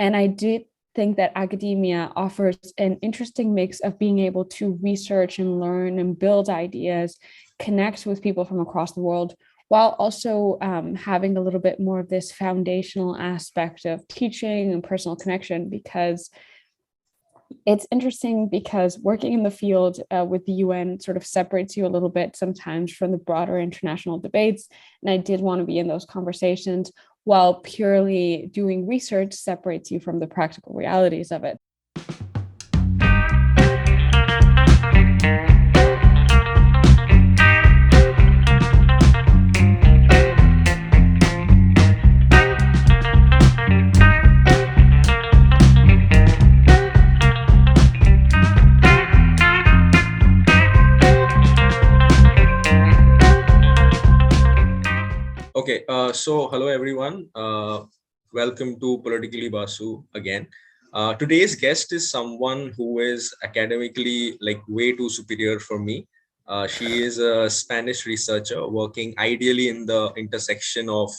And I did think that academia offers an interesting mix of being able to research and learn and build ideas, connect with people from across the world, while also having a little bit more of this foundational aspect of teaching and personal connection. Because it's interesting because working in the field with the UN sort of separates you a little bit sometimes from the broader international debates. And I did want to be in those conversations, while purely doing research separates you from the practical realities of it. Okay, so hello everyone. Welcome to Politically Basu again. Today's guest is someone who is academically like way too superior for me. She is a Spanish researcher working ideally in the intersection of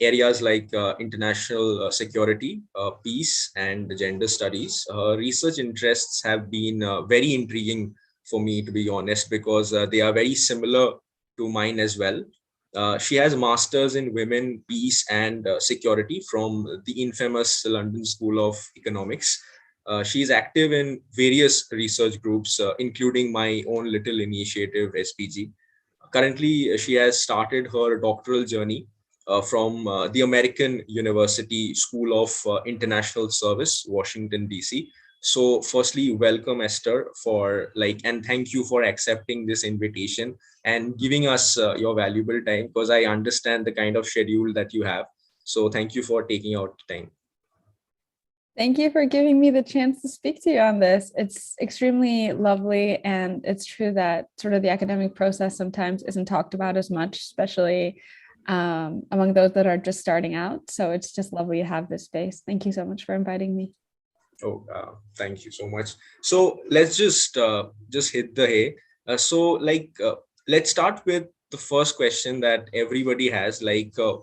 areas like international security, peace, and gender studies. Her research interests have been very intriguing for me, to be honest, because they are very similar to mine as well. She has masters in women, peace, and security from the infamous London School of Economics. She is active in various research groups, including my own little initiative, SPG. Currently, she has started her doctoral journey from the American University School of International Service, Washington, D.C. So, firstly, welcome Esther and thank you for accepting this invitation and giving us your valuable time, because I understand the kind of schedule that you have. So, thank you for taking out time. Thank you for giving me the chance to speak to you on this. It's extremely lovely, and it's true that sort of the academic process sometimes isn't talked about as much, especially among those that are just starting out. So it's just lovely to have this space. Thank you so much for inviting me. Oh, thank you so much. So let's just hit the hay. Let's start with the first question that everybody has.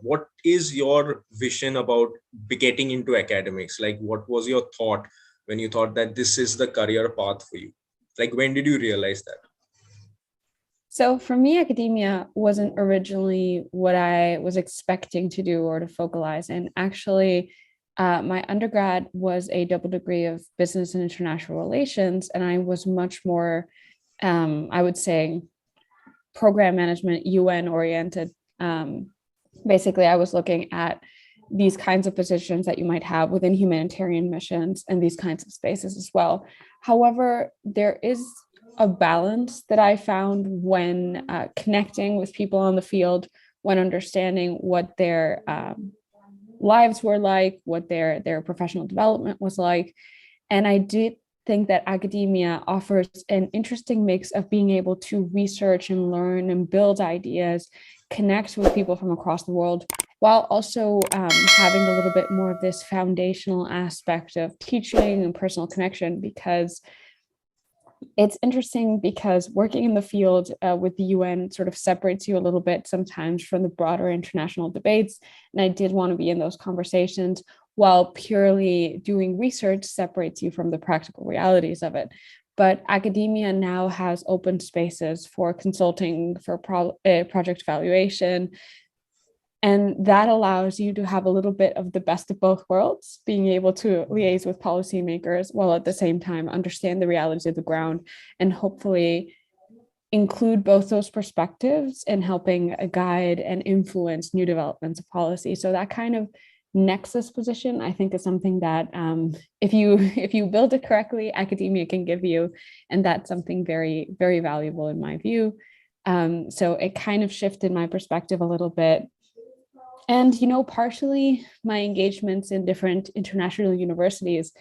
What is your vision about getting into academics? Like, what was your thought when you thought that this is the career path for you? Like, when did you realize that? So for me, academia wasn't originally what I was expecting to do or to focalize in. Actually, my undergrad was a double degree of business and international relations, and I was much more, I would say, program management, UN oriented. Basically, I was looking at these kinds of positions that you might have within humanitarian missions and these kinds of spaces as well. However, there is a balance that I found when connecting with people on the field, when understanding what their lives were like, what their professional development was like. And I did think that academia offers an interesting mix of being able to research and learn and build ideas, connect with people from across the world, while also having a little bit more of this foundational aspect of teaching and personal connection. Because it's interesting because working in the field with the UN sort of separates you a little bit sometimes from the broader international debates. And I did want to be in those conversations, while purely doing research separates you from the practical realities of it. But academia now has open spaces for consulting, for project evaluation, and that allows you to have a little bit of the best of both worlds, being able to liaise with policymakers while at the same time understand the realities of the ground, and hopefully include both those perspectives in helping guide and influence new developments of policy. So that kind of nexus position, I think, is something that if you build it correctly, academia can give you, and that's something very, very valuable in my view. So it kind of shifted my perspective a little bit. And, partially my engagements in different international universities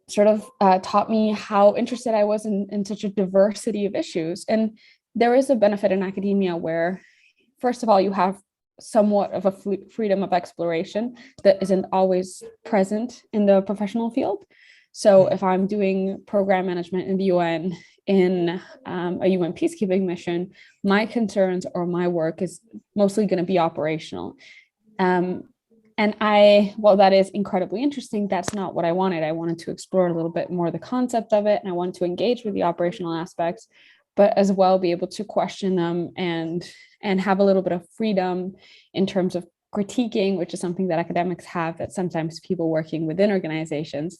sort of taught me how interested I was in such a diversity of issues. And there is a benefit in academia where, first of all, you have somewhat of a freedom of exploration that isn't always present in the professional field. So if I'm doing program management in the UN, in a UN peacekeeping mission, my concerns or my work is mostly going to be operational. And well, that is incredibly interesting. That's not what I wanted. I wanted to explore a little bit more the concept of it, and I wanted to engage with the operational aspects, but as well be able to question them and have a little bit of freedom in terms of critiquing, which is something that academics have that sometimes people working within organizations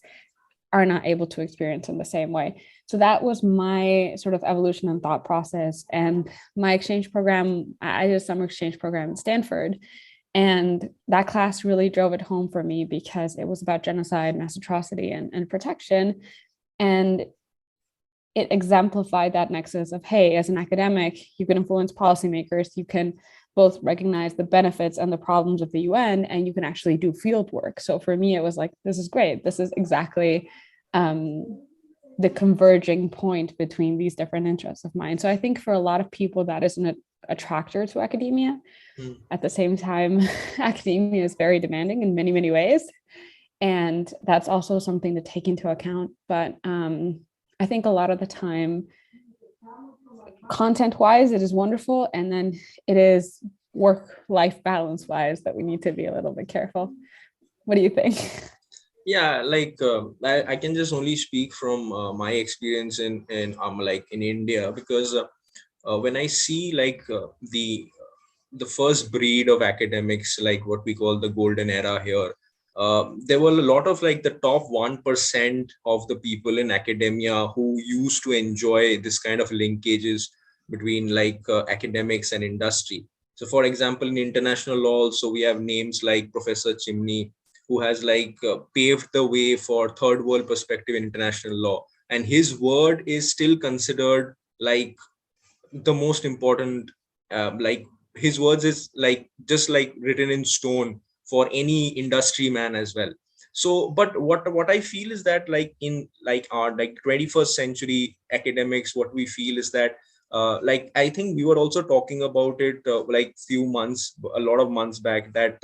are not able to experience in the same way. So that was my sort of evolution and thought process. And my exchange program, I did a summer exchange program in Stanford. And that class really drove it home for me because it was about genocide, mass atrocity, and protection. And it exemplified that nexus of, hey, as an academic, you can influence policymakers, you can both recognize the benefits and the problems of the UN, and you can actually do field work. So for me, it was like, this is great. This is exactly the converging point between these different interests of mine. So I think for a lot of people, that is an attractor to academia. At the same time, academia is very demanding in many, many ways. And that's also something to take into account. But I think a lot of the time, content wise, it is wonderful. And then it is work-life balance wise that we need to be a little bit careful. What do you think? Yeah, like I can just only speak from my experience in like in India, because when I see like the first breed of academics, like what we call the golden era here, there were a lot of like the top 1% of the people in academia who used to enjoy this kind of linkages between like academics and industry. So for example, in international law also, we have names like Professor Chimney, who has like paved the way for third world perspective in international law, and his word is still considered like the most important. Like his words is like just like written in stone for any industry man as well. So but what I feel is that like in like our like 21st century academics, what we feel is that like I think we were also talking about it like a lot of months back, that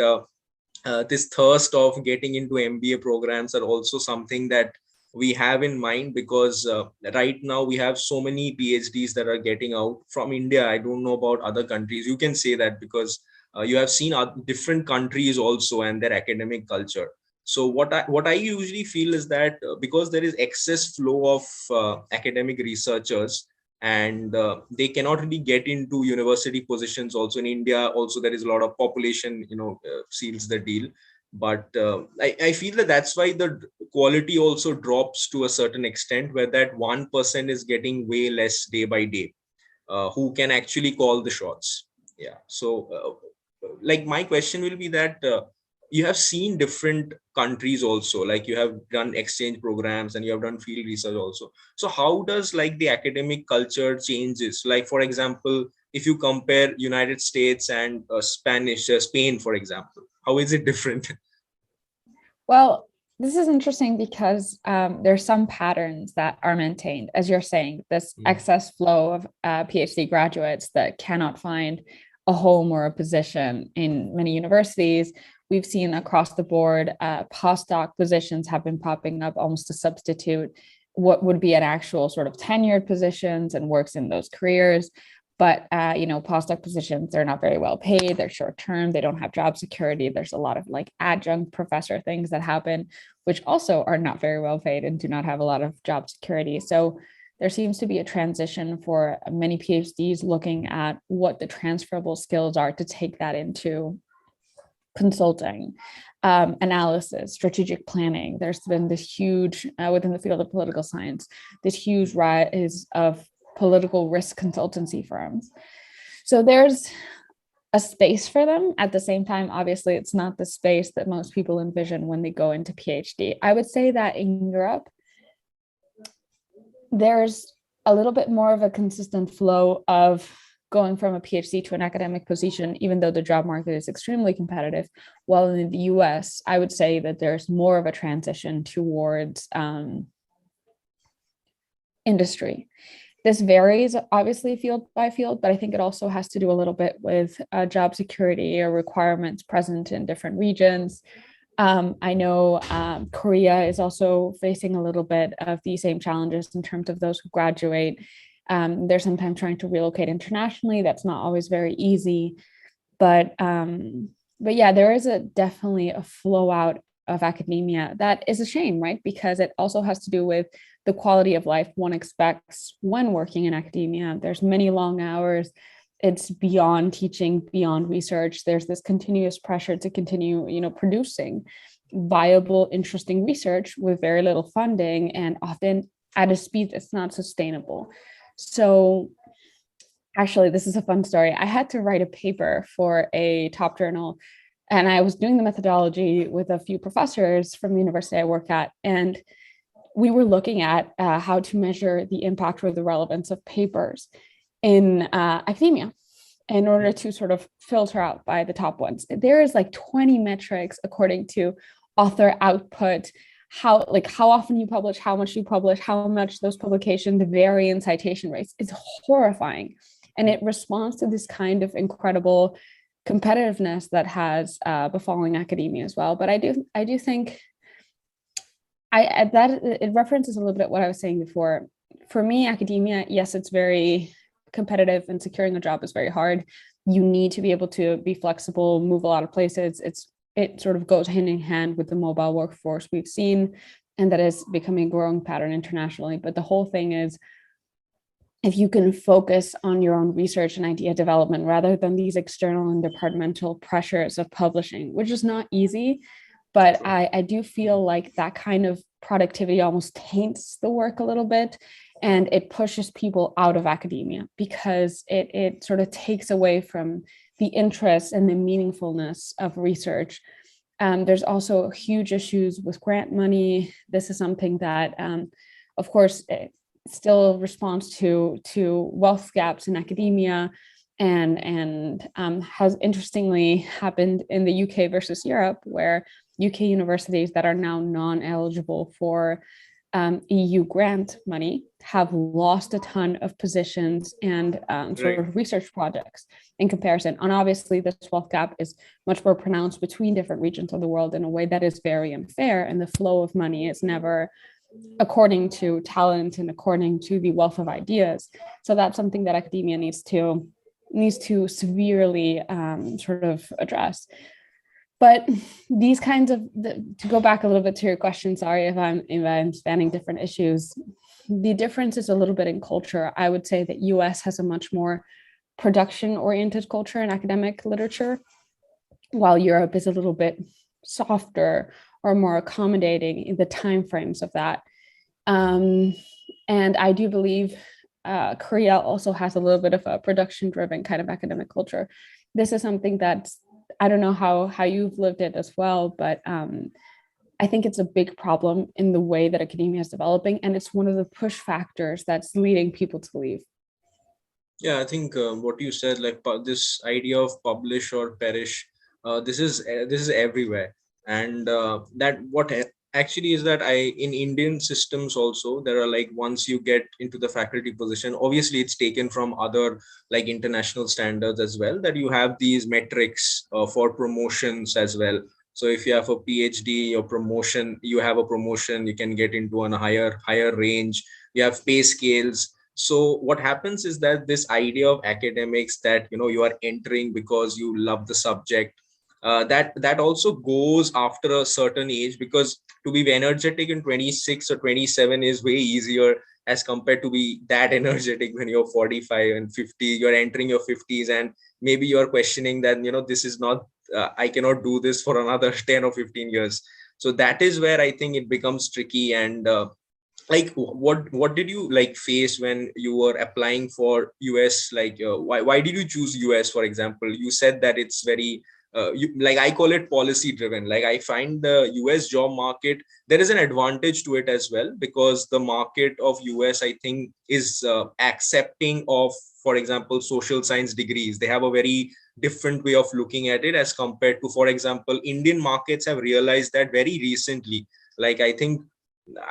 this thirst of getting into MBA programs are also something that we have in mind, because right now we have so many PhDs that are getting out from India. I don't know about other countries. You can say that because you have seen different countries also and their academic culture. So what I usually feel is that because there is excess flow of academic researchers, and they cannot really get into university positions also in India. Also, there is a lot of population, seals the deal. But I feel that that's why the quality also drops to a certain extent, where that 1% is getting way less day by day, who can actually call the shots. Yeah. So like my question will be that you have seen different countries also, like you have done exchange programs and you have done field research also. So how does like the academic culture changes? Like for example, if you compare United States and Spain, for example, how is it different? Well, this is interesting because there's some patterns that are maintained, as you're saying, this excess flow of PhD graduates that cannot find a home or a position in many universities. We've seen across the board, postdoc positions have been popping up almost to substitute what would be an actual sort of tenured positions and works in those careers. But postdoc positions, they're not very well paid, they're short term, they don't have job security. There's a lot of like adjunct professor things that happen, which also are not very well paid and do not have a lot of job security. So there seems to be a transition for many PhDs looking at what the transferable skills are to take that into consulting, analysis, strategic planning. There's been this huge, within the field of political science, this huge rise of political risk consultancy firms. So there's a space for them. At the same time, obviously, it's not the space that most people envision when they go into PhD. I would say that in Europe, there's a little bit more of a consistent flow of going from a PhD to an academic position, even though the job market is extremely competitive. While in the US, I would say that there's more of a transition towards industry. This varies obviously field by field, but I think it also has to do a little bit with job security or requirements present in different regions. I know Korea is also facing a little bit of the same challenges in terms of those who graduate. They're sometimes trying to relocate internationally. That's not always very easy. But but yeah, there is definitely a flow out of academia that is a shame, right? Because it also has to do with the quality of life one expects when working in academia. There's many long hours. It's beyond teaching, beyond research. There's this continuous pressure to continue, producing viable, interesting research with very little funding and often at a speed that's not sustainable. So actually, this is a fun story. I had to write a paper for a top journal, and I was doing the methodology with a few professors from the university I work at. And we were looking at how to measure the impact or the relevance of papers in academia in order to sort of filter out by the top ones. There is like 20 metrics according to author output, how often you publish, how much you publish, how much those publications vary in citation rates. It's horrifying. And it responds to this kind of incredible competitiveness that has befalling academia as well. But I do think that it references a little bit what I was saying before. For me, academia, yes, it's very competitive and securing a job is very hard. You need to be able to be flexible, move a lot of places. It sort of goes hand in hand with the mobile workforce we've seen, and that is becoming a growing pattern internationally. But the whole thing is, if you can focus on your own research and idea development rather than these external and departmental pressures of publishing, which is not easy, but I do feel like that kind of productivity almost taints the work a little bit, and it pushes people out of academia because it sort of takes away from the interest and the meaningfulness of research. There's also huge issues with grant money. This is something that, of course, still responds to wealth gaps in academia, and has interestingly happened in the UK versus Europe, where UK universities that are now non-eligible for EU grant money have lost a ton of positions and sort of research projects in comparison. And obviously, this wealth gap is much more pronounced between different regions of the world in a way that is very unfair, and the flow of money is never according to talent and according to the wealth of ideas. So that's something that academia needs to severely sort of address. But these kinds of, to go back a little bit to your question, sorry if I'm spanning different issues, the difference is a little bit in culture. I would say that US has a much more production oriented culture in academic literature, while Europe is a little bit softer or more accommodating in the timeframes of that. And I do believe Korea also has a little bit of a production driven kind of academic culture. This is something that I don't know how you've lived it as well, but I think it's a big problem in the way that academia is developing, and it's one of the push factors that's leading people to leave. Yeah, I think what you said, like this idea of publish or perish, this is everywhere, and that actually is that in Indian systems also there are, like, once you get into the faculty position, obviously it's taken from other like international standards as well, that you have these metrics for promotions as well. So if you have a PhD, your promotion, you have a promotion, you can get into a higher range. You have pay scales. So what happens is that this idea of academics, that you are entering because you love the subject, that also goes after a certain age, because to be energetic in 26 or 27 is way easier as compared to be that energetic when you're 45 and 50. You're entering your 50s, and maybe you're questioning that this is not, I cannot do this for another 10 or 15 years. So that is where I think it becomes tricky. And like, what did you like face when you were applying for US? Like, why did you choose US? For example, you said that it's very like, I call it policy driven. Like, I find the US job market, there is an advantage to it as well, because the market of US, I think, is accepting of, for example, social science degrees. They have a very different way of looking at it as compared to, for example, Indian markets have realized that very recently. Like, I think,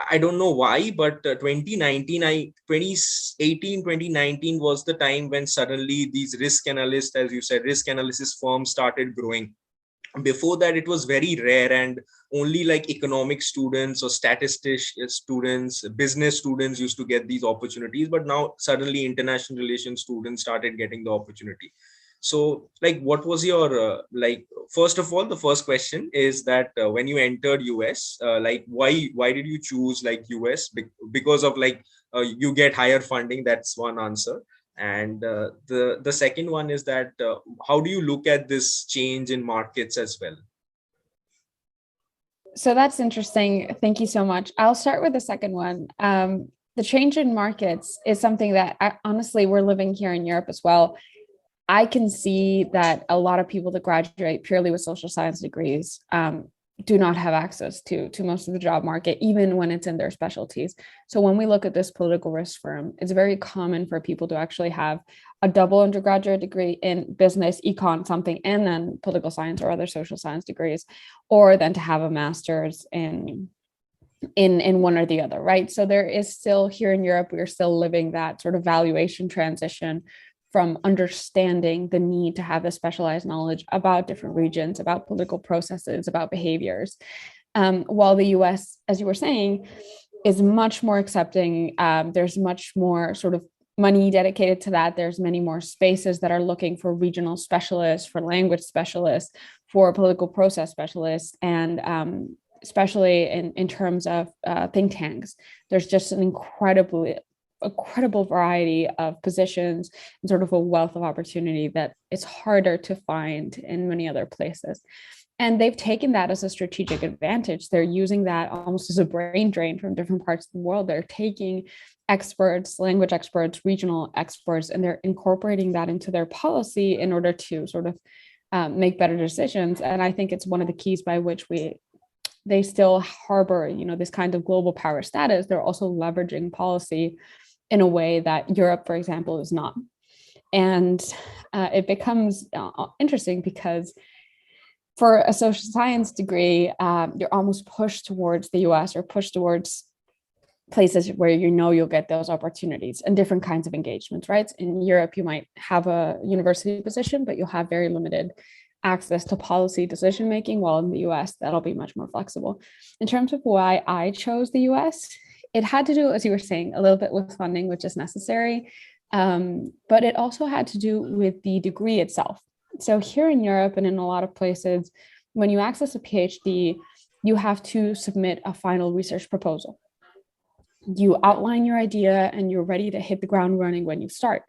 I don't know why, but 2019, 2018, 2019 was the time when suddenly these risk analysts, as you said, risk analysis firms started growing. Before that, it was very rare, and only like economic students or statistics students, business students used to get these opportunities. But now suddenly international relations students started getting the opportunity. So like, what was your first of all, the first question is that when you entered US, like why did you choose like US? Because of like you get higher funding. That's one answer. And the second one is that how do you look at this change in markets as well? So that's interesting. Thank you so much. I'll start with the second one. The change in markets is something that honestly, we're living here in Europe as well. I can see that a lot of people that graduate purely with social science degrees do not have access to most of the job market, even when it's in their specialties. So when we look at this political risk firm, it's very common for people to actually have a double undergraduate degree in business, econ, something, and then political science or other social science degrees, or then to have a master's in one or the other, right? So there is still, here in Europe, we're still living that sort of valuation transition from understanding the need to have a specialized knowledge about different regions, about political processes, about behaviors. While the US, as you were saying, is much more accepting. There's much more sort of money dedicated to that. There's many more spaces that are looking for regional specialists, for language specialists, for political process specialists, and especially in terms of think tanks. There's just an incredible variety of positions and sort of a wealth of opportunity that it's harder to find in many other places. And they've taken that as a strategic advantage. They're using that almost as a brain drain from different parts of the world. They're taking experts, language experts, regional experts, and they're incorporating that into their policy in order to sort of make better decisions. And I think it's one of the keys by which they still harbor, this kind of global power status. They're also leveraging policy in a way that Europe, for example, is not. And it becomes interesting because for a social science degree, you're almost pushed towards the US or pushed towards places where you'll get those opportunities and different kinds of engagements, right? In Europe, you might have a university position, but you'll have very limited access to policy decision making, while in the US, that'll be much more flexible. In terms of why I chose the US, it had to do, as you were saying, a little bit with funding, which is necessary, but it also had to do with the degree itself. So here in Europe and in a lot of places, when you access a PhD, you have to submit a final research proposal. You outline your idea and you're ready to hit the ground running when you start.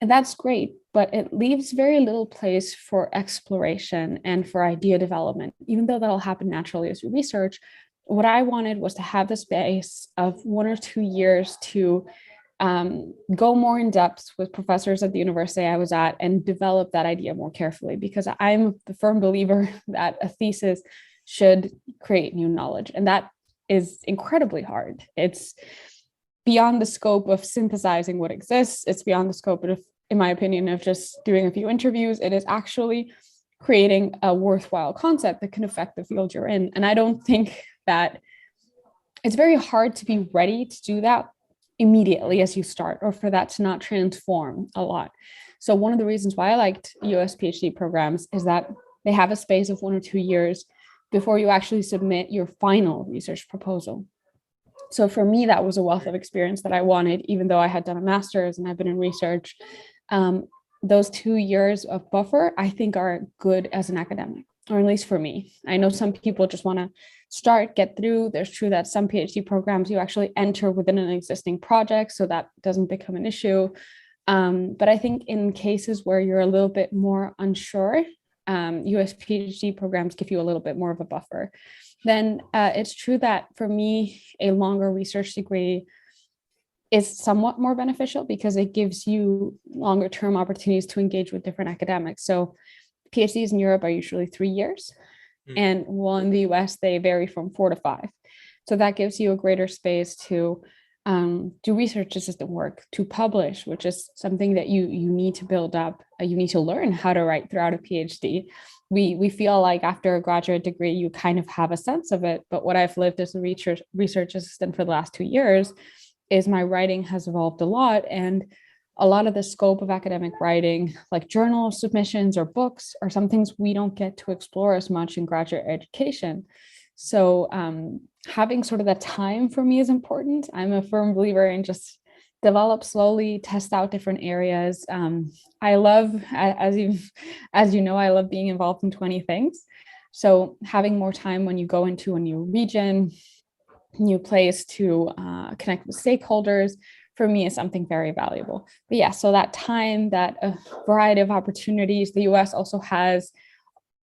And that's great, but it leaves very little place for exploration and for idea development, even though that'll happen naturally as you research. What I wanted was to have the space of 1 or 2 years to go more in depth with professors at the university I was at and develop that idea more carefully, because I'm the firm believer that a thesis should create new knowledge. And that is incredibly hard. It's beyond the scope of synthesizing what exists. It's beyond the scope of, in my opinion, of just doing a few interviews. It is actually creating a worthwhile concept that can affect the field you're in. And I don't think that it's very hard to be ready to do that immediately as you start, or for that to not transform a lot. So one of the reasons why I liked US PhD programs is that they have a space of 1 or 2 years before you actually submit your final research proposal. So for me, that was a wealth of experience that I wanted, even though I had done a master's and I've been in research. Those 2 years of buffer, I think, are good as an academic, or at least for me. I know some people just want to start, get through. There's true that some PhD programs you actually enter within an existing project, so that doesn't become an issue. But I think in cases where you're a little bit more unsure, US PhD programs give you a little bit more of a buffer. Then it's true that for me, a longer research degree is somewhat more beneficial because it gives you longer term opportunities to engage with different academics. So PhDs in Europe are usually 3 years, and while in the US, they vary from 4 to 5. So that gives you a greater space to do research assistant work, to publish, which is something that you need to build up. You need to learn how to write throughout a PhD. We feel like after a graduate degree, you kind of have a sense of it. But what I've lived as a research assistant for the last 2 years is my writing has evolved a lot. And a lot of the scope of academic writing, like journal submissions or books, are some things we don't get to explore as much in graduate education. So having sort of that time for me is important. I'm a firm believer in just develop slowly, test out different areas. I love, as you know, I love being involved in 20 things. So having more time when you go into a new region, new place to connect with stakeholders, for me is something very valuable. But yeah, so that time, that variety of opportunities, the US also has,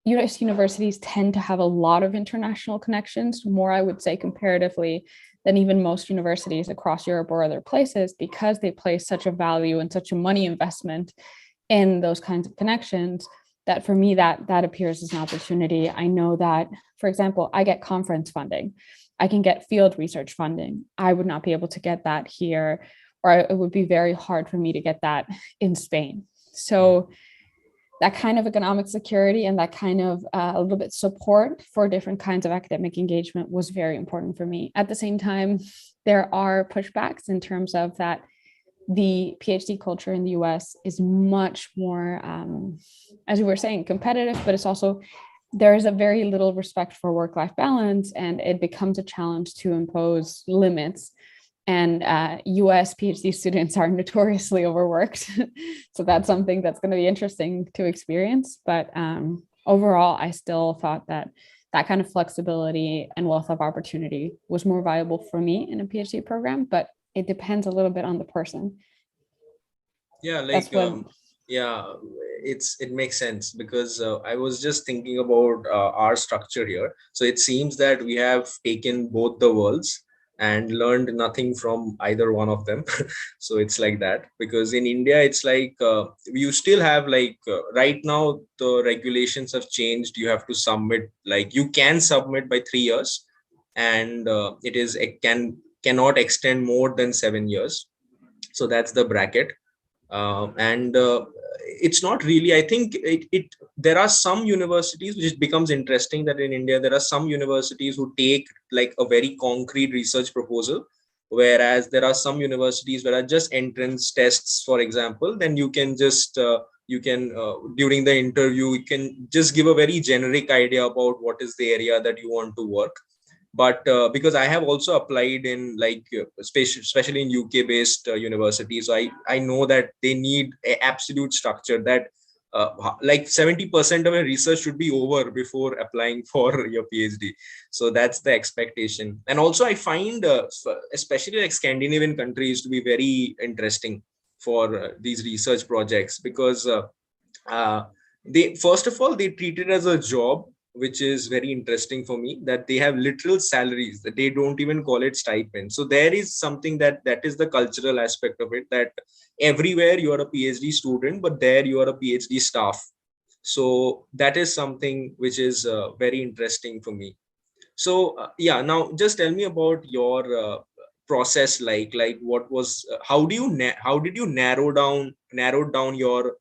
US universities tend to have a lot of international connections, more, I would say, comparatively than even most universities across Europe or other places, because they place such a value and such a money investment in those kinds of connections, that for me, that appears as an opportunity. I know that, for example, I get conference funding. I can get field research funding. I would not be able to get that here, or it would be very hard for me to get that in Spain. So that kind of economic security and that kind of a little bit support for different kinds of academic engagement was very important for me. At the same time, there are pushbacks in terms of that the PhD culture in the US is much more, as we were saying, competitive, but it's also, there is a very little respect for work-life balance, and it becomes a challenge to impose limits. And US PhD students are notoriously overworked. So that's something that's going to be interesting to experience. But overall, I still thought that that kind of flexibility and wealth of opportunity was more valuable for me in a PhD program, but it depends a little bit on the person. Yeah, That's like what. yeah, it makes sense because I was just thinking about our structure here. So it seems that we have taken both the worlds and learned nothing from either one of them. So it's like that, because in India it's like you still have like right now the regulations have changed. You have to submit, like you can submit by 3 years, and it cannot extend more than 7 years. So that's the bracket. And it's not really, I think it there are some universities which it becomes interesting that in India there are some universities who take like a very concrete research proposal, whereas there are some universities where are just entrance tests, for example. Then you can just you can during the interview you can just give a very generic idea about what is the area that you want to work. But because I have also applied in like especially in UK based universities, so I know that they need a absolute structure that like 70% of a research should be over before applying for your PhD. So that's the expectation. And also I find especially like Scandinavian countries to be very interesting for these research projects, because uh, they, first of all, they treat it as a job, which is very interesting for me, that they have literal salaries, that they don't even call it stipend. So there is something that is the cultural aspect of it, that everywhere you are a PhD student, but there you are a PhD staff. So that is something which is very interesting for me. So yeah, now just tell me about your process. Like what was how do you how did you narrow down your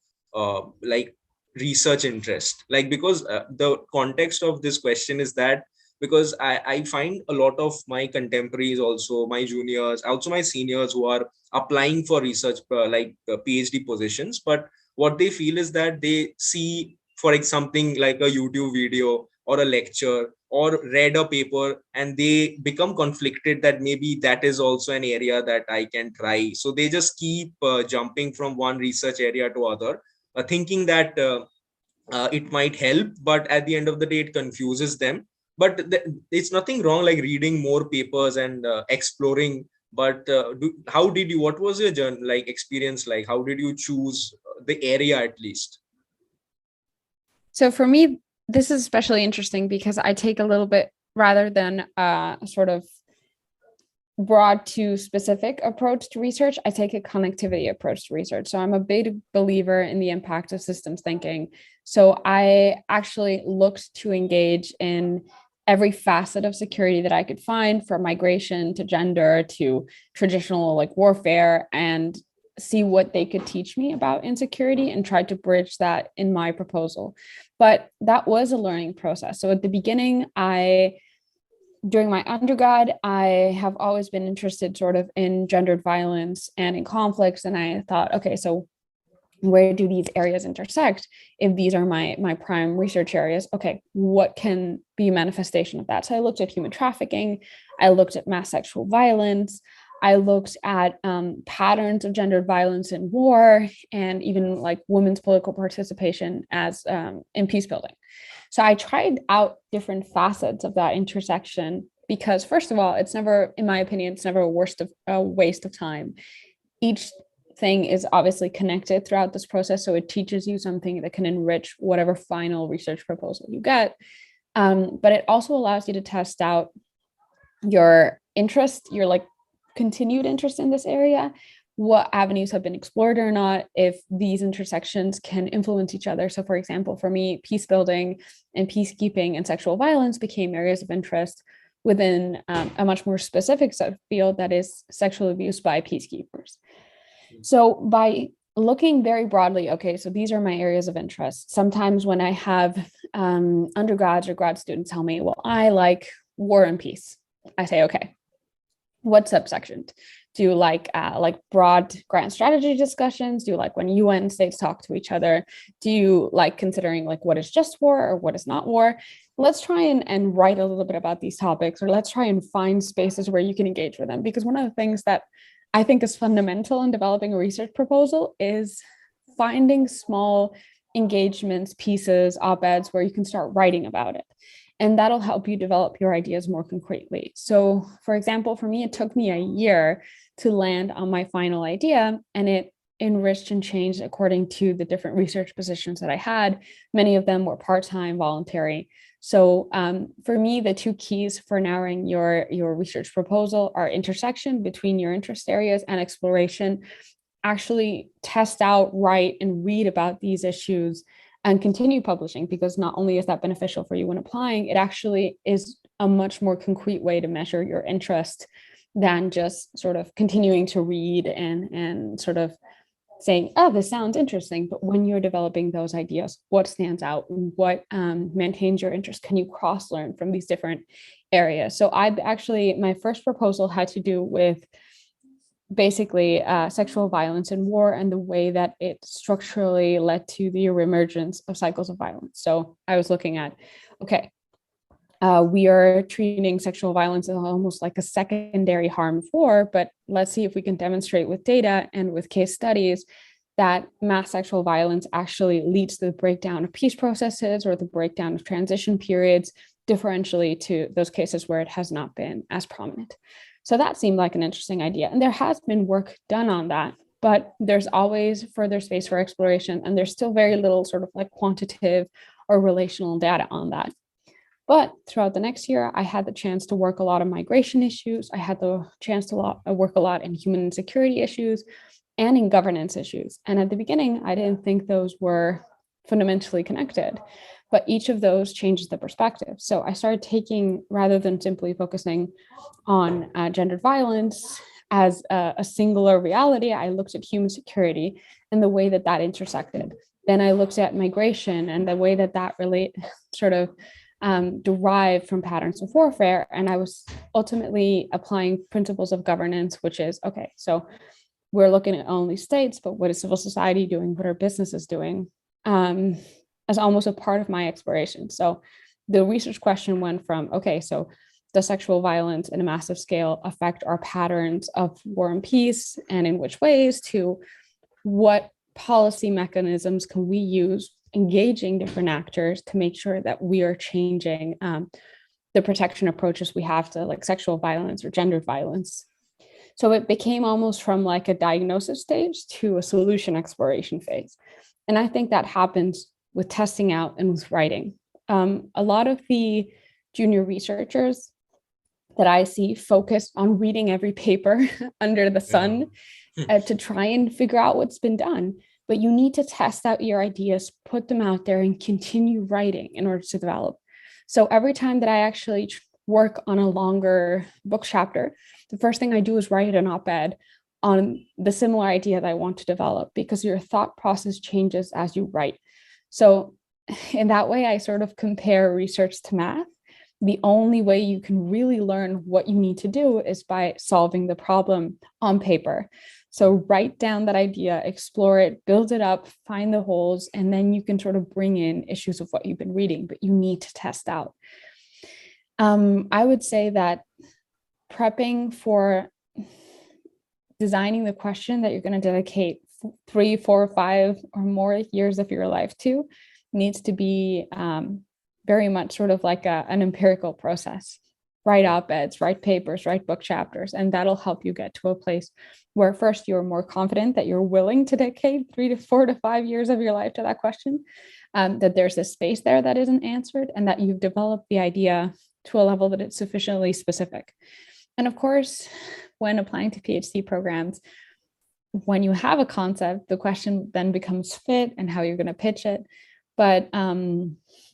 like research interest? Like, because the context of this question is that because I find a lot of my contemporaries, also my juniors, also my seniors, who are applying for research PhD positions, but what they feel is that they see for something like a YouTube video or a lecture or read a paper, and they become conflicted that maybe that is also an area that I can try. So they just keep jumping from one research area to other, thinking that it might help, but at the end of the day it confuses them. But it's nothing wrong like reading more papers and exploring. But how did you, what was your journey, like experience, like how did you choose the area at least? So for me, this is especially interesting because I take a little bit, rather than a sort of broad to specific approach to research, I take a connectivity approach to research. So I'm a big believer in the impact of systems thinking. So I actually looked to engage in every facet of security that I could find, from migration to gender to traditional like warfare, and see what they could teach me about insecurity and tried to bridge that in my proposal. But that was a learning process. So at the beginning, during my undergrad, I have always been interested sort of in gendered violence and in conflicts. And I thought, okay, so where do these areas intersect? If these are my prime research areas, okay, what can be a manifestation of that? So I looked at human trafficking, I looked at mass sexual violence, I looked at patterns of gendered violence in war and even like women's political participation as in peace building. So I tried out different facets of that intersection because, first of all, it's never, in my opinion, it's never a waste of time. Each thing is obviously connected throughout this process, so it teaches you something that can enrich whatever final research proposal you get. But it also allows you to test out your interest, your like continued interest in this area, what avenues have been explored or not, if these intersections can influence each other. So for example, for me, peace building and peacekeeping and sexual violence became areas of interest within a much more specific subfield that is sexual abuse by peacekeepers. So by looking very broadly, okay, so these are my areas of interest. Sometimes when I have undergrads or grad students tell me, well, I like war and peace, I say, okay, what subsection? Do you like broad grand strategy discussions? Do you like when UN states talk to each other? Do you like considering like what is just war or what is not war? Let's try and write a little bit about these topics, or let's try and find spaces where you can engage with them. Because one of the things that I think is fundamental in developing a research proposal is finding small engagements, pieces, op-eds where you can start writing about it. And that'll help you develop your ideas more concretely. So for example, for me, it took me a year to land on my final idea, and it enriched and changed according to the different research positions that I had. Many of them were part-time, voluntary. So for me, the two keys for narrowing your research proposal are intersection between your interest areas and exploration. Actually test out, write, and read about these issues and continue publishing, because not only is that beneficial for you when applying, it actually is a much more concrete way to measure your interest than just sort of continuing to read and sort of saying, oh, this sounds interesting. But when you're developing those ideas, what stands out? What maintains your interest? Can you cross-learn from these different areas? So my first proposal had to do with basically sexual violence in war and the way that it structurally led to the reemergence of cycles of violence. So I was looking at, okay, we are treating sexual violence as almost like a secondary harm of war, but let's see if we can demonstrate with data and with case studies that mass sexual violence actually leads to the breakdown of peace processes or the breakdown of transition periods, differentially to those cases where it has not been as prominent. So that seemed like an interesting idea. And there has been work done on that, but there's always further space for exploration. And there's still very little sort of like quantitative or relational data on that. But throughout the next year, I had the chance to work a lot on migration issues. I had the chance to work a lot in human insecurity issues and in governance issues. And at the beginning, I didn't think those were fundamentally connected, but each of those changes the perspective. So I started taking, rather than simply focusing on gendered violence as a singular reality, I looked at human security and the way that that intersected. Then I looked at migration and the way that that derived from patterns of warfare. And I was ultimately applying principles of governance, which is, okay, so we're looking at only states, but what is civil society doing? What are businesses doing? As almost a part of my exploration. So the research question went from, okay, so does sexual violence in a massive scale affect our patterns of war and peace, and in which ways, to what policy mechanisms can we use engaging different actors to make sure that we are changing the protection approaches we have to like sexual violence or gendered violence. So it became almost from like a diagnosis stage to a solution exploration phase. And I think that happens with testing out and with writing. A lot of the junior researchers that I see focus on reading every paper under the sun to try and figure out what's been done. But you need to test out your ideas, put them out there, and continue writing in order to develop. So every time that I actually work on a longer book chapter, the first thing I do is write an op-ed on the similar idea that I want to develop, because your thought process changes as you write. So in that way, I sort of compare research to math. The only way you can really learn what you need to do is by solving the problem on paper. So write down that idea, explore it, build it up, find the holes, and then you can sort of bring in issues of what you've been reading, but you need to test out. I would say that prepping for designing the question that you're going to dedicate 3, 4, 5 or more years of your life to needs to be very much sort of like an empirical process. Write op-eds, write papers, write book chapters, and that'll help you get to a place where first you're more confident that you're willing to dedicate 3 to 4 to 5 years of your life to that question, that there's a space there that isn't answered, and that you've developed the idea to a level that it's sufficiently specific. And of course, when applying to PhD programs, when you have a concept, the question then becomes fit and how you're going to pitch it. But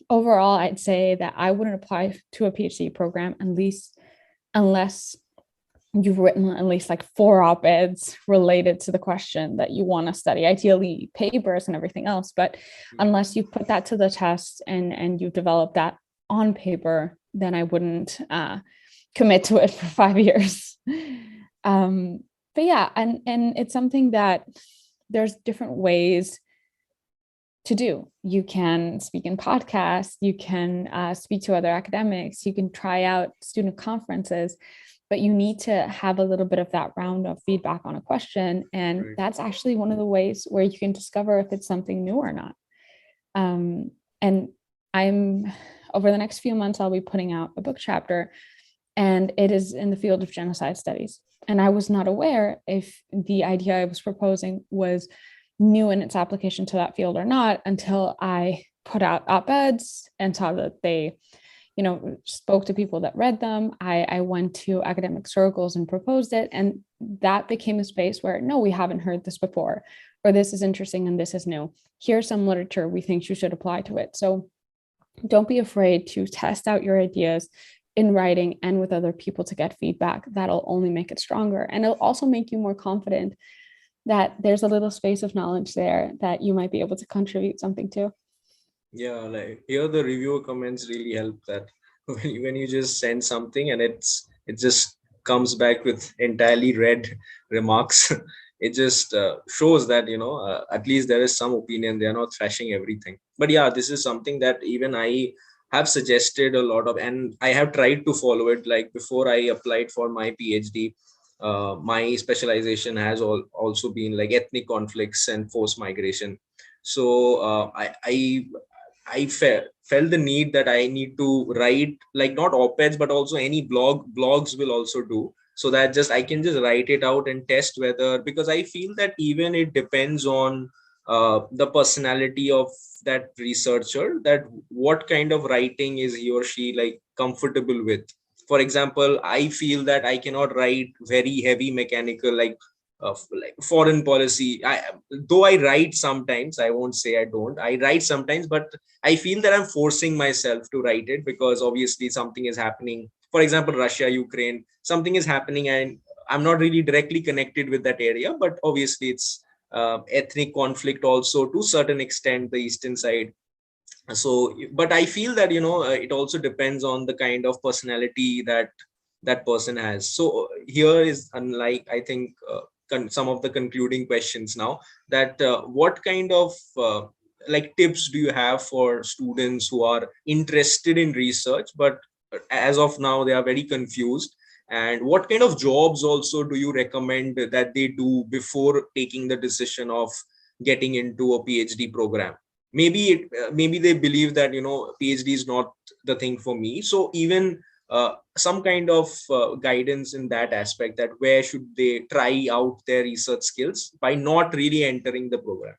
overall, I'd say that I wouldn't apply to a PhD program unless you've written at least like 4 op-eds related to the question that you want to study, ideally papers and everything else. But unless you put that to the test and you've developed that on paper, then I wouldn't commit to it for 5 years. But yeah, and it's something that there's different ways to do. You can speak in podcasts, you can speak to other academics, you can try out student conferences, but you need to have a little bit of that round of feedback on a question. And that's actually one of the ways where you can discover if it's something new or not. And I'm, over the next few months, I'll be putting out a book chapter, and it is in the field of genocide studies. And I was not aware if the idea I was proposing was new in its application to that field or not until I put out op-eds and saw that they, spoke to people that read them. I went to academic circles and proposed it. And that became a space where, no, we haven't heard this before, or this is interesting and this is new. Here's some literature we think you should apply to it. So don't be afraid to test out your ideas in writing and with other people to get feedback. That'll only make it stronger. And it'll also make you more confident that there's a little space of knowledge there that you might be able to contribute something to. Yeah, like here the reviewer comments really help, that when you just send something and it just comes back with entirely read remarks, it just shows that at least there is some opinion. They are not thrashing everything. But yeah, this is something that even I have suggested a lot of, and I have tried to follow it. Like before I applied for my PhD, my specialization has also been like ethnic conflicts and forced migration. So I felt the need that I need to write, like not op-eds, but also any blogs will also do, so that just I can just write it out and test whether, because I feel that even it depends on the personality of that researcher, that what kind of writing is he or she like comfortable with. For example, I feel that I cannot write very heavy mechanical, like foreign policy. Though I write sometimes, I won't say I don't, I write sometimes, but I feel that I'm forcing myself to write it because obviously something is happening. For example, Russia, Ukraine, something is happening and I'm not really directly connected with that area, but obviously it's ethnic conflict also to certain extent, the eastern side. So but I feel that it also depends on the kind of personality that that person has. So here is, unlike, I think, some of the concluding questions now, that what kind of like tips do you have for students who are interested in research, but as of now they are very confused, and what kind of jobs also do you recommend that they do before taking the decision of getting into a PhD program? Maybe they believe that PhD is not the thing for me, so even some kind of guidance in that aspect, that where should they try out their research skills by not really entering the program.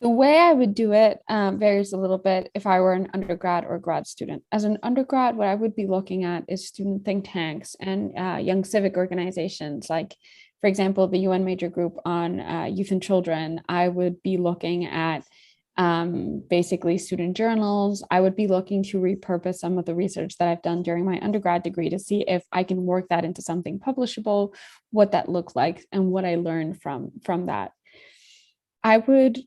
The way I would do it varies a little bit if I were an undergrad or grad student. As an undergrad, what I would be looking at is student think tanks and young civic organizations, like, for example, the UN Major Group on Youth and Children. I would be looking at basically student journals. I would be looking to repurpose some of the research that I've done during my undergrad degree to see if I can work that into something publishable, what that looked like, and what I learned from that. I would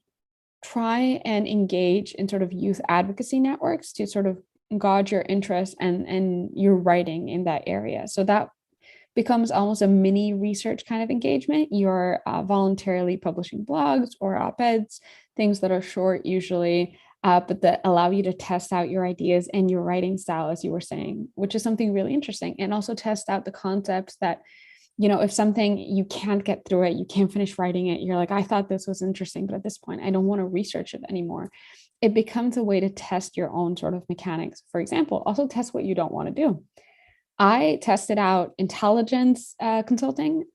try and engage in sort of youth advocacy networks to sort of gauge your interest and your writing in that area. So that becomes almost a mini research kind of engagement. You're voluntarily publishing blogs or op-eds, things that are short usually, but that allow you to test out your ideas and your writing style, as you were saying, which is something really interesting. And also test out the concepts that if something you can't get through it, you can't finish writing it, you're like, I thought this was interesting, but at this point, I don't want to research it anymore. It becomes a way to test your own sort of mechanics. For example, also test what you don't want to do. I tested out intelligence consulting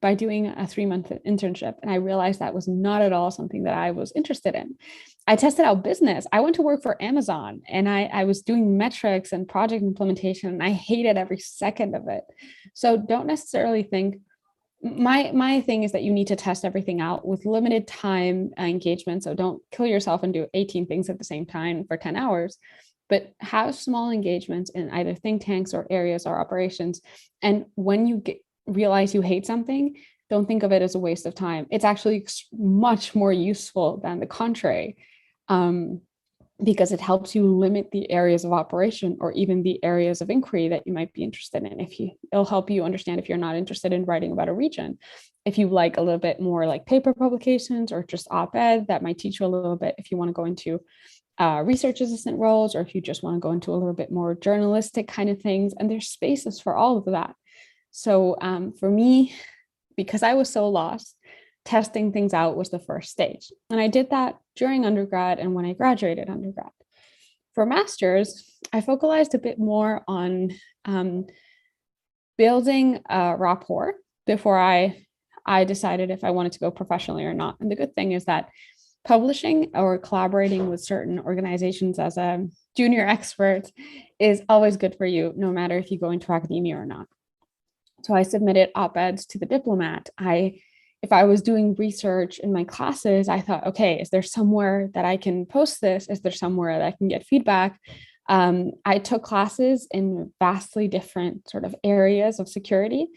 by doing a 3-month internship. And I realized that was not at all something that I was interested in. I tested out business. I went to work for Amazon and I was doing metrics and project implementation, and I hated every second of it. So don't necessarily think, my thing is that you need to test everything out with limited time engagement. So don't kill yourself and do 18 things at the same time for 10 hours, but have small engagements in either think tanks or areas or operations. And when you realize you hate something, don't think of it as a waste of time. It's actually much more useful than the contrary, because it helps you limit the areas of operation or even the areas of inquiry that you might be interested in. It'll help you understand if you're not interested in writing about a region. If you like a little bit more like paper publications or just op-ed, that might teach you a little bit if you want to go into research assistant roles, or if you just want to go into a little bit more journalistic kind of things. And there's spaces for all of that. So for me, because I was so lost, testing things out was the first stage. And I did that during undergrad and when I graduated undergrad. For master's, I focalized a bit more on building a rapport before I decided if I wanted to go professionally or not. And the good thing is that publishing or collaborating with certain organizations as a junior expert is always good for you, no matter if you go into academia or not. So I submitted op-eds to the Diplomat. If I was doing research in my classes, I thought, okay, is there somewhere that I can post this? Is there somewhere that I can get feedback? I took classes in vastly different sort of areas of security,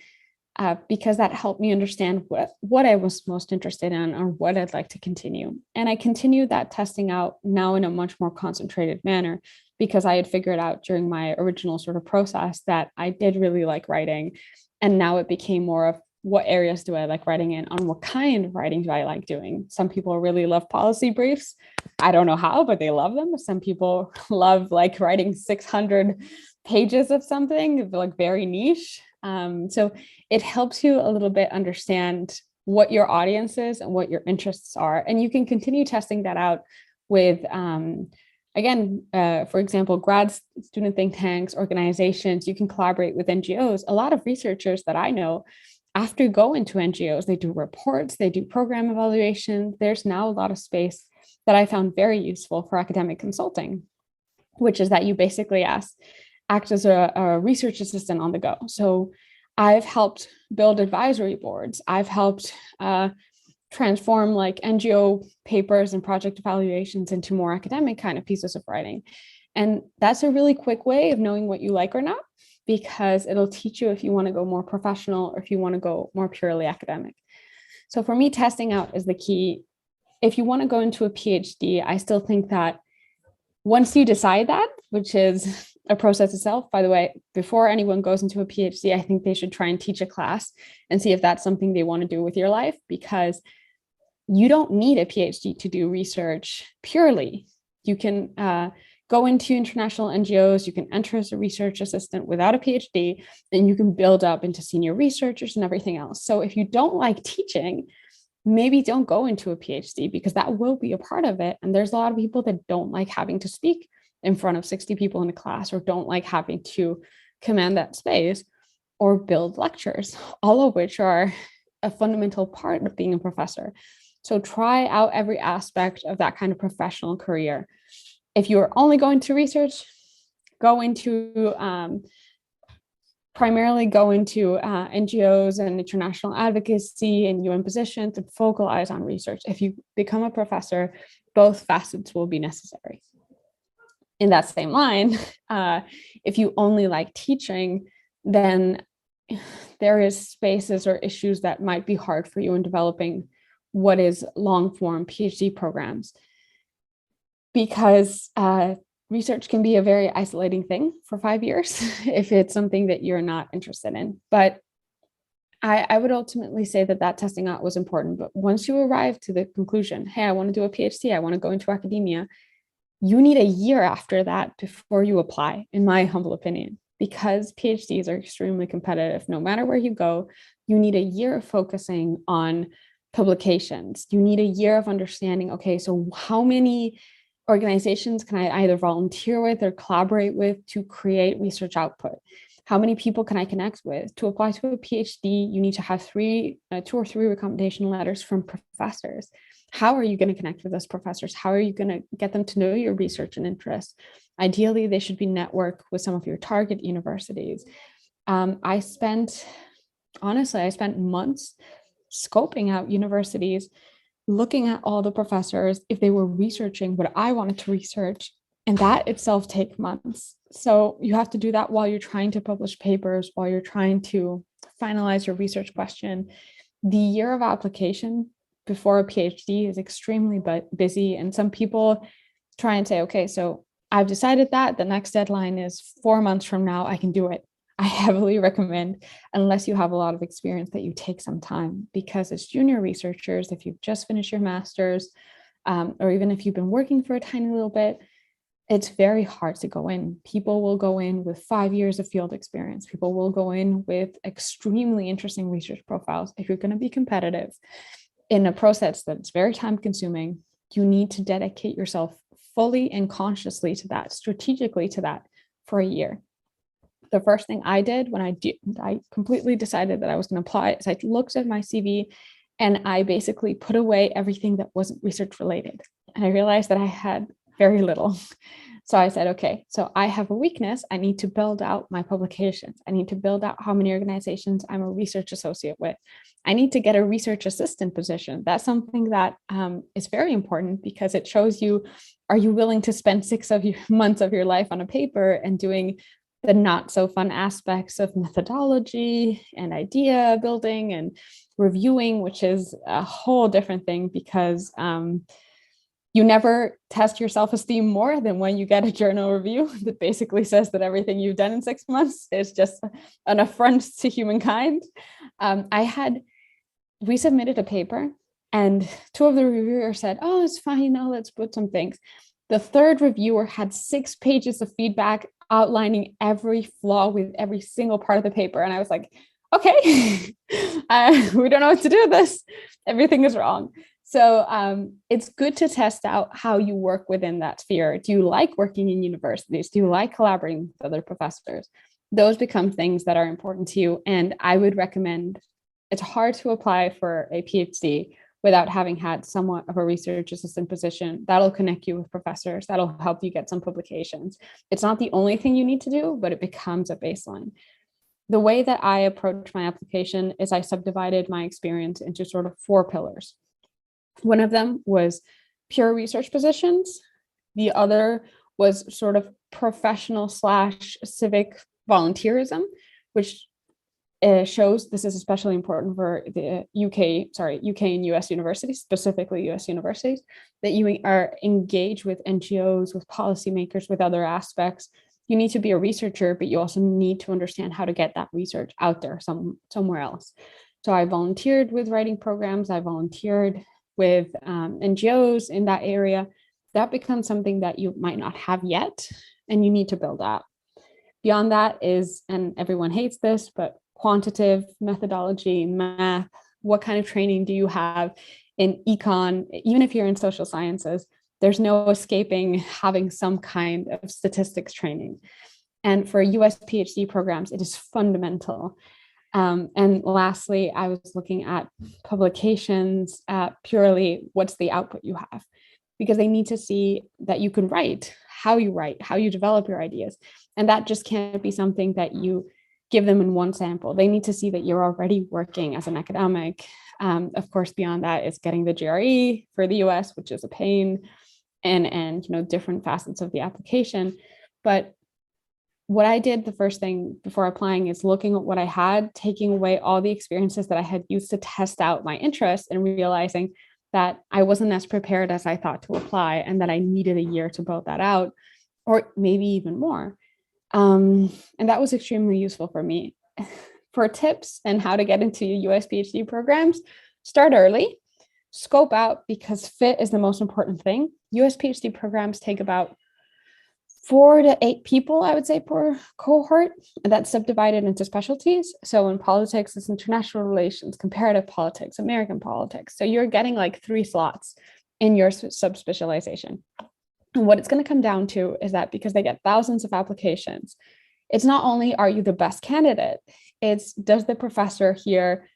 because that helped me understand what I was most interested in or what I'd like to continue. And I continued that testing out now in a much more concentrated manner, because I had figured out during my original sort of process that I did really like writing. And now it became more of, what areas do I like writing in? On what kind of writing do I like doing? Some people really love policy briefs. I don't know how, but they love them. Some people love like writing 600 pages of something, like very niche. So it helps you a little bit understand what your audience is and what your interests are. And you can continue testing that out with, for example, grad student think tanks, organizations. You can collaborate with NGOs. A lot of researchers that I know, after going to NGOs, they do reports, they do program evaluation. There's now a lot of space that I found very useful for academic consulting, which is that you basically act as a research assistant on the go. So I've helped build advisory boards. I've helped transform like NGO papers and project evaluations into more academic kind of pieces of writing. And that's a really quick way of knowing what you like or not, because it'll teach you if you want to go more professional or if you want to go more purely academic. So for me, testing out is the key. If you want to go into a PhD, I still think that once you decide that, which is a process itself, by the way, before anyone goes into a PhD, I think they should try and teach a class and see if that's something they want to do with your life, because you don't need a PhD to do research purely. You can go into international NGOs, you can enter as a research assistant without a PhD, and you can build up into senior researchers and everything else. So if you don't like teaching, maybe don't go into a PhD, because that will be a part of it. And there's a lot of people that don't like having to speak in front of 60 people in a class, or don't like having to command that space or build lectures, all of which are a fundamental part of being a professor. So try out every aspect of that kind of professional career. If you're only going to research, primarily go into NGOs and international advocacy and UN positions and focalize on research. If you become a professor, both facets will be necessary. In that same line, if you only like teaching, then there is spaces or issues that might be hard for you in developing what is long-form PhD programs, because research can be a very isolating thing for 5 years if it's something that you're not interested in. But I would ultimately say that testing out was important. But once you arrive to the conclusion, hey, I want to do a PhD, I want to go into academia, you need a year after that before you apply, in my humble opinion. because PhDs are extremely competitive. No matter where you go, you need a year of focusing on publications. You need a year of understanding, okay, so how many organizations can I either volunteer with or collaborate with to create research output? How many people can I connect with? To apply to a PhD, you need to have two or three recommendation letters from professors. How are you going to connect with those professors? How are you going to get them to know your research and interests? Ideally, they should be networked with some of your target universities. I spent months scoping out universities, looking at all the professors, if they were researching what I wanted to research, and that itself takes months. So you have to do that while you're trying to publish papers, while you're trying to finalize your research question. The year of application before a PhD is extremely busy, and some people try and say, okay, so I've decided that the next deadline is 4 months from now, I can do it. I heavily recommend, unless you have a lot of experience, that you take some time, because as junior researchers, if you've just finished your master's, or even if you've been working for a tiny little bit, it's very hard to go in. People will go in with 5 years of field experience. People will go in with extremely interesting research profiles. If you're going to be competitive in a process that's very time consuming, you need to dedicate yourself fully and consciously to that, strategically to that, for a year. The first thing I did when I completely decided that I was going to apply is I looked at my CV and I basically put away everything that wasn't research related. And I realized that I had very little. So I said, okay, so I have a weakness. I need to build out my publications. I need to build out how many organizations I'm a research associate with. I need to get a research assistant position. That's something that is very important, because it shows you, are you willing to spend 6 months of your life on a paper and doing the not so fun aspects of methodology and idea building and reviewing, which is a whole different thing, because you never test your self-esteem more than when you get a journal review that basically says that everything you've done in 6 months is just an affront to humankind. We submitted a paper and 2 of the reviewers said, oh, it's fine, now let's put some things. The 3rd reviewer had 6 pages of feedback outlining every flaw with every single part of the paper. And I was like, okay, we don't know what to do with this. Everything is wrong. So it's good to test out how you work within that sphere. Do you like working in universities? Do you like collaborating with other professors? Those become things that are important to you. And I would recommend, it's hard to apply for a PhD without having had somewhat of a research assistant position. That'll connect you with professors. That'll help you get some publications. It's not the only thing you need to do, but it becomes a baseline. The way that I approach my application is I subdivided my experience into sort of 4 pillars. One of them was pure research positions. The other was sort of professional / civic volunteerism, which shows, this is especially important for the UK and US universities, specifically US universities, that you are engaged with NGOs, with policymakers, with other aspects. You need to be a researcher, but you also need to understand how to get that research out there somewhere else. So I volunteered with writing programs. I volunteered with NGOs in that area. That becomes something that you might not have yet, and you need to build out. Beyond that is, and everyone hates this, but quantitative methodology, math. What kind of training do you have in econ? Even if you're in social sciences, there's no escaping having some kind of statistics training. And for US PhD programs, it is fundamental. And lastly, I was looking at publications, purely what's the output you have, because they need to see that you can write, how you develop your ideas. And that just can't be something that you give them in one sample. They need to see that you're already working as an academic. Of course, beyond that is getting the GRE for the US, which is a pain, and different facets of the application. But what I did the first thing before applying is looking at what I had, taking away all the experiences that I had used to test out my interest, and realizing that I wasn't as prepared as I thought to apply, and that I needed a year to build that out, or maybe even more. And that was extremely useful for me. For tips and how to get into US PhD programs, start early, scope out, because fit is the most important thing. US PhD programs take about 4 to 8 people, I would say, per cohort. And that's subdivided into specialties. So in politics, it's international relations, comparative politics, American politics. So you're getting like 3 slots in your subspecialization. And what it's going to come down to is that because they get thousands of applications, it's not only are you the best candidate, it's does the professor here,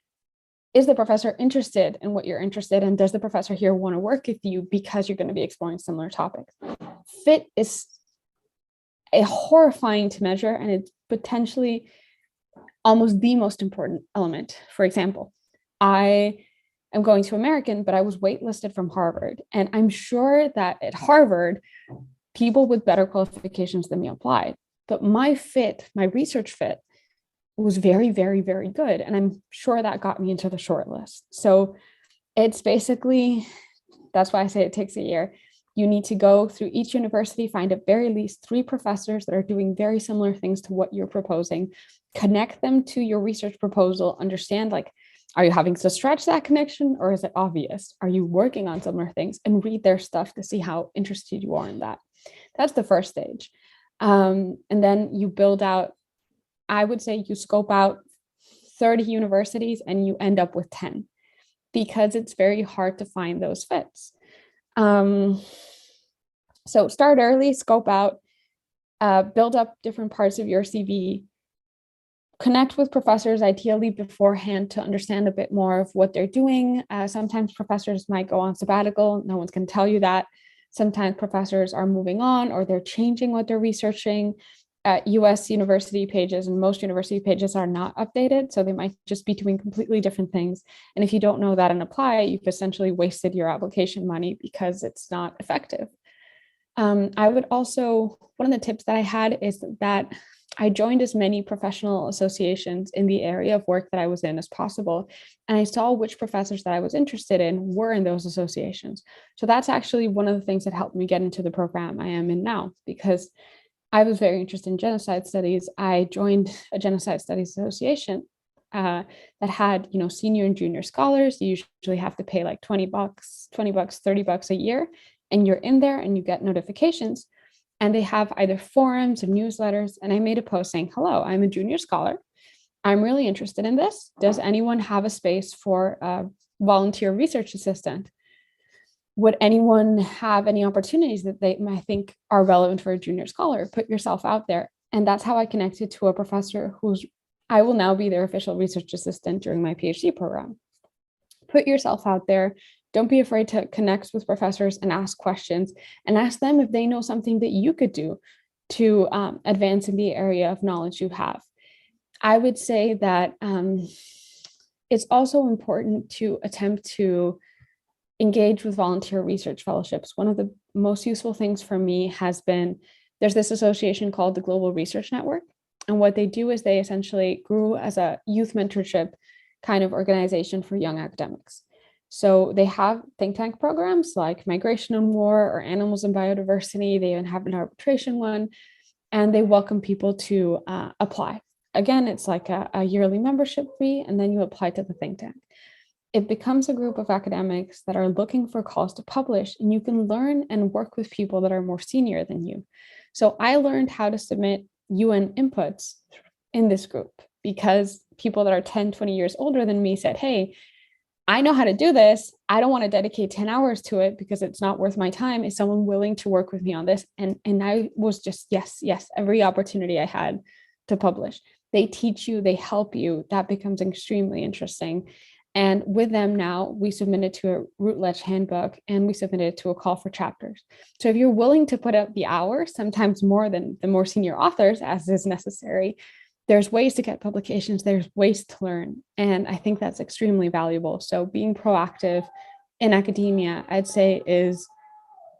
is the professor interested in what you're interested in? Does the professor here want to work with you because you're going to be exploring similar topics? Fit is a horrifying to measure, and it's potentially almost the most important element. For example, I am going to American, but I was waitlisted from Harvard. And I'm sure that at Harvard, people with better qualifications than me applied. But my fit, my research fit, was very, very, very good. And I'm sure that got me into the short list. So it's basically, that's why I say it takes a year. You need to go through each university, find at very least 3 professors that are doing very similar things to what you're proposing, connect them to your research proposal, understand, like, are you having to stretch that connection or is it obvious? Are you working on similar things? And read their stuff to see how interested you are in that. That's the first stage. And then you build out, I would say you scope out 30 universities and you end up with 10 because it's very hard to find those fits. So start early, scope out, build up different parts of your CV, connect with professors ideally beforehand to understand a bit more of what they're doing. Sometimes professors might go on sabbatical. No one's going to tell you that. Sometimes professors are moving on or they're changing what they're researching. US university pages and most university pages are not updated. So they might just be doing completely different things. And if you don't know that and apply, you've essentially wasted your application money because it's not effective. I would also, one of the tips that I had is that I joined as many professional associations in the area of work that I was in as possible. And I saw which professors that I was interested in were in those associations. So that's actually one of the things that helped me get into the program I am in now, because I was very interested in genocide studies. I joined a genocide studies association that had, senior and junior scholars. You usually have to pay like $20, $30 a year, and you're in there and you get notifications. And they have either forums and newsletters. And I made a post saying, hello, I'm a junior scholar. I'm really interested in this. Does anyone have a space for a volunteer research assistant? Would anyone have any opportunities that they might think are relevant for a junior scholar? Put yourself out there. And that's how I connected to a professor I will now be their official research assistant during my PhD program. Put yourself out there. Don't be afraid to connect with professors and ask questions and ask them if they know something that you could do to advance in the area of knowledge you have. I would say that it's also important to attempt to engage with volunteer research fellowships. One of the most useful things for me has been, there's this association called the Global Research Network. And what they do is they essentially grew as a youth mentorship kind of organization for young academics. So they have think tank programs like Migration and War or Animals and Biodiversity. They even have an arbitration one, and they welcome people to apply. Again, it's like a yearly membership fee, and then you apply to the think tank. It becomes a group of academics that are looking for calls to publish, and you can learn and work with people that are more senior than you. So I learned how to submit UN inputs in this group because people that are 10, 20 years older than me said, hey, I know how to do this. I don't want to dedicate 10 hours to it because it's not worth my time. Is someone willing to work with me on this? And I was just, yes, every opportunity I had to publish. They teach you, they help you. That becomes extremely interesting. And with them now, we submitted to a Routledge handbook and we submitted to a call for chapters. So if you're willing to put out the hours, sometimes more than the more senior authors, as is necessary, there's ways to get publications, there's ways to learn. And I think that's extremely valuable. So being proactive in academia, I'd say, is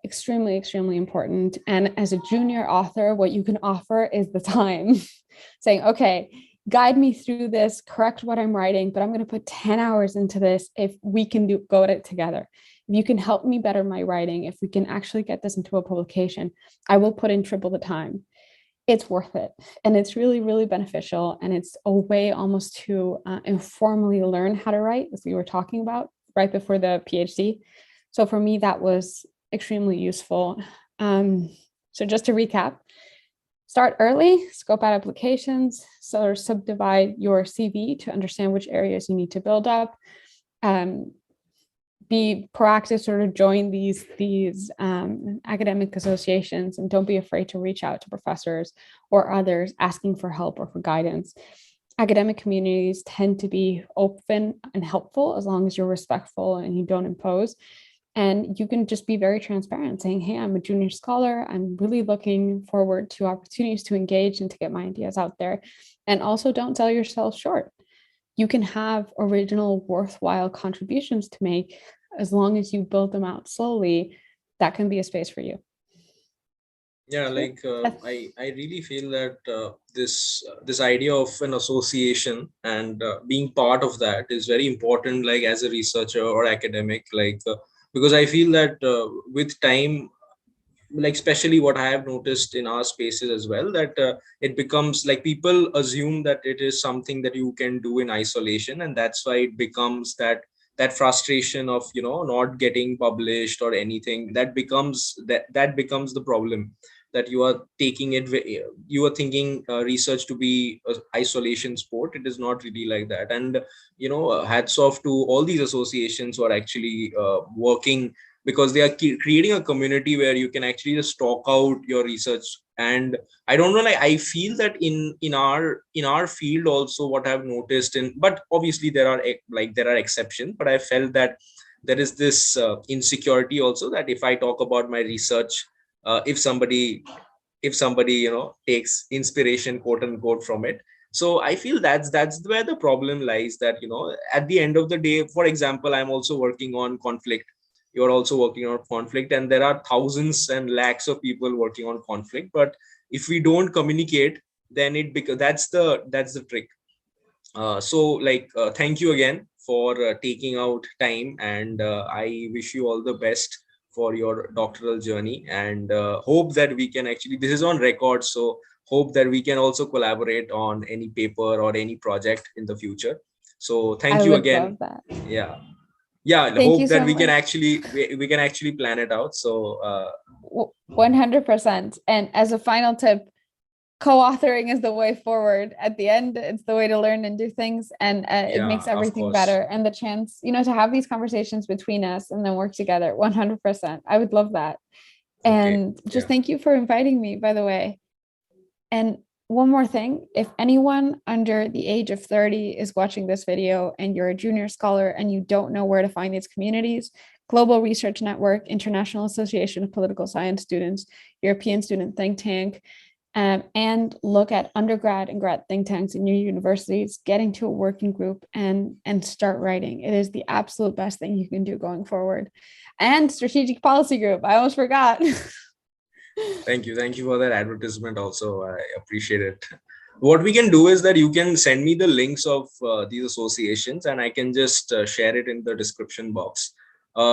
extremely, extremely important. And as a junior author, what you can offer is the time saying, okay, guide me through this, correct what I'm writing, but I'm going to put 10 hours into this if we can go at it together. If you can help me better my writing, if we can actually get this into a publication, I will put in triple the time. It's worth it. And it's really, really beneficial. And it's a way almost to informally learn how to write, as we were talking about right before the PhD. So for me, that was extremely useful. So So just to recap, start early, scope out applications, so subdivide your CV to understand which areas you need to build up. Be proactive, sort of join these academic associations, and don't be afraid to reach out to professors or others asking for help or for guidance. Academic communities tend to be open and helpful as long as you're respectful and you don't impose. And you can just be very transparent, saying, hey, I'm a junior scholar. I'm really looking forward to opportunities to engage and to get my ideas out there. And also don't sell yourself short. You can have original, worthwhile contributions to make as long as you build them out slowly. That can be a space for you. Yeah, like I really feel that this idea of an association and being part of that is very important, like as a researcher or academic, like because I feel that with time, like especially what I have noticed in our spaces as well, that it becomes like people assume that it is something that you can do in isolation, and that's why it becomes that frustration of not getting published or anything. That becomes the problem, that you are taking it, you are thinking research to be a isolation sport. It is not really like that. And hats off to all these associations who are actually working, because they are creating a community where you can actually just talk out your research. And I don't know, like I feel that in our field also, what I've noticed, but obviously there are exceptions, but I felt that there is this insecurity also, that if I talk about my research, if somebody takes inspiration, quote unquote, from it. So I feel that's where the problem lies, that at the end of the day, for example, I'm also working on conflict. You're also working on conflict, and there are thousands and lakhs of people working on conflict. But if we don't communicate, then that's the trick. So like thank you again for taking out time, and I wish you all the best for your doctoral journey, and hope that we can actually, this is on record, so hope that we can also collaborate on any paper or any project in the future. So thank I you would again. love that. Yeah, Thank you hope that so we can much. actually plan it out. So 100%. And as a final tip, co-authoring is the way forward. At the end, it's the way to learn and do things, and it yeah, makes of everything course. better. And the chance, to have these conversations between us and then work together, 100%. I would love that. Okay. And just Yeah. thank you for inviting me, by the way. And one more thing, if anyone under the age of 30 is watching this video and you're a junior scholar and you don't know where to find these communities, Global Research Network, International Association of Political Science Students, European Student Think Tank, and look at undergrad and grad think tanks in your universities, get into a working group and start writing. It is the absolute best thing you can do going forward. And strategic policy group, I almost forgot. Thank you for that advertisement also. I appreciate it. What we can do is that you can send me the links of these associations, and I can just share it in the description box.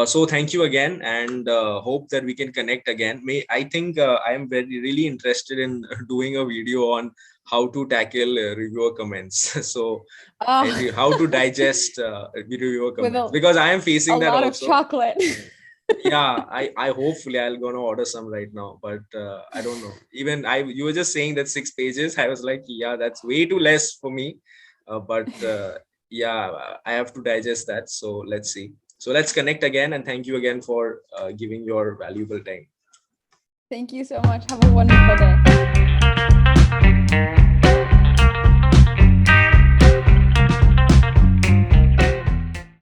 So thank you again, and hope that we can connect again. I think I am really interested in doing a video on how to tackle reviewer comments. So, and Oh, how to digest reviewer with comments, because I am a facing that lot of also. chocolate. Yeah, I hopefully I'll gonna order some right now, but I don't know. Even you were just saying that 6 pages. I was like, yeah, that's way too less for me. But yeah, I have to digest that. So let's see. So let's connect again, and thank you again for giving your valuable time. Thank you so much. Have a wonderful day.